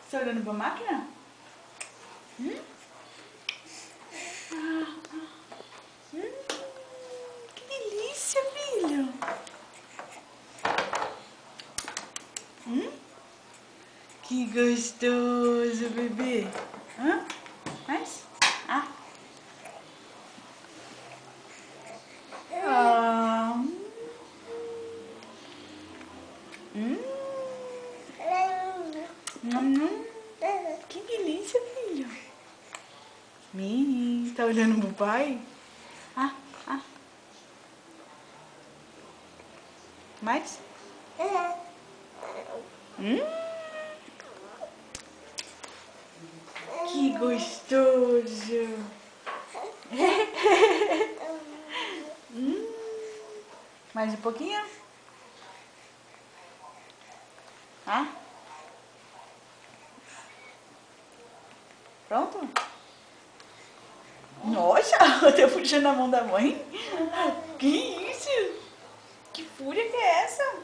Você tá olhando pra máquina? Que delícia, filho. Que gostoso, bebê. Mais? Ah. Que delícia, filho. Tá olhando pro pai? Mais? Que gostoso. Mais um pouquinho? Pronto? Nossa, até puxando a mão da mãe. Que isso? Que fúria que é essa?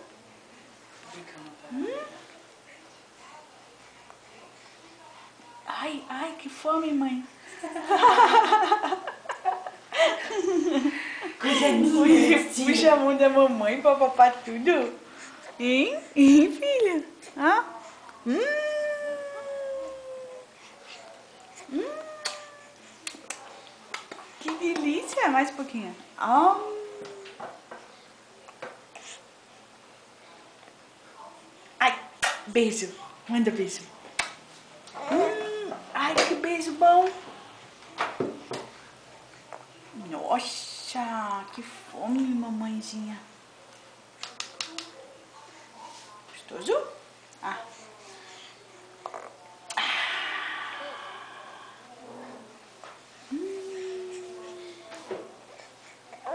Ai, que fome, mãe. Coisa minha. Puxa a mão da mamãe pra papar tudo. Hein, filha? Que delícia. Mais um pouquinho. Ai, beijo. Manda beijo. Ai, que beijo bom. Nossa, que fome, mamãezinha. Gostoso?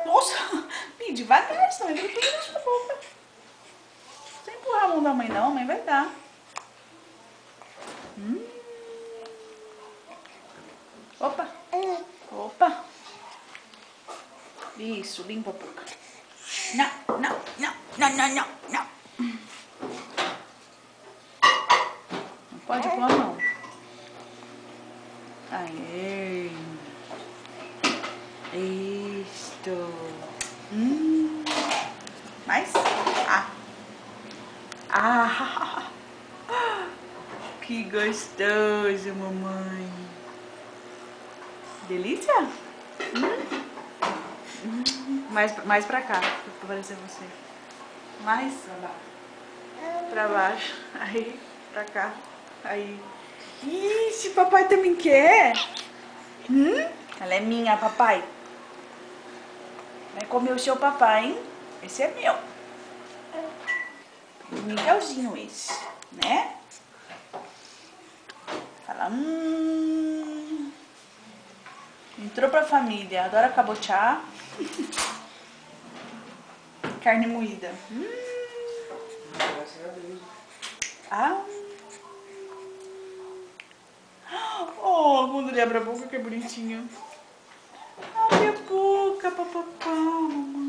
Nossa, bem devagar, senão ele tudo na sua boca. Sem empurrar a mão da mãe não, a mãe vai dar. Opa. Isso, limpa a boca. Não. Não pode pôr a mão. Aê. Isto. Mais? Que gostoso, mamãe. Delícia? Mais pra cá, pra parecer você. Mais pra baixo. Aí, pra cá. Aí. Ixi, papai também quer. Ela é minha, papai. Vai comer o seu papai, hein? Esse é meu. Miguelzinho esse, né? Fala, entrou pra família, adora cabochá. Carne moída. Oh, quando ele abre a boca, que bonitinho. Abre a boca, papapá, mamãe.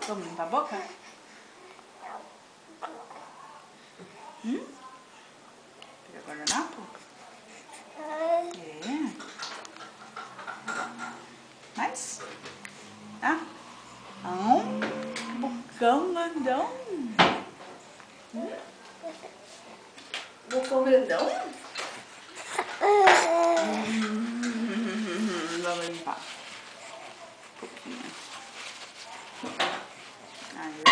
Vamos limpar a boca? Pega o guardanapo? É. Mais? Bocão grandão. Bocão grandão? Vamos limpar um pouquinho. Aí.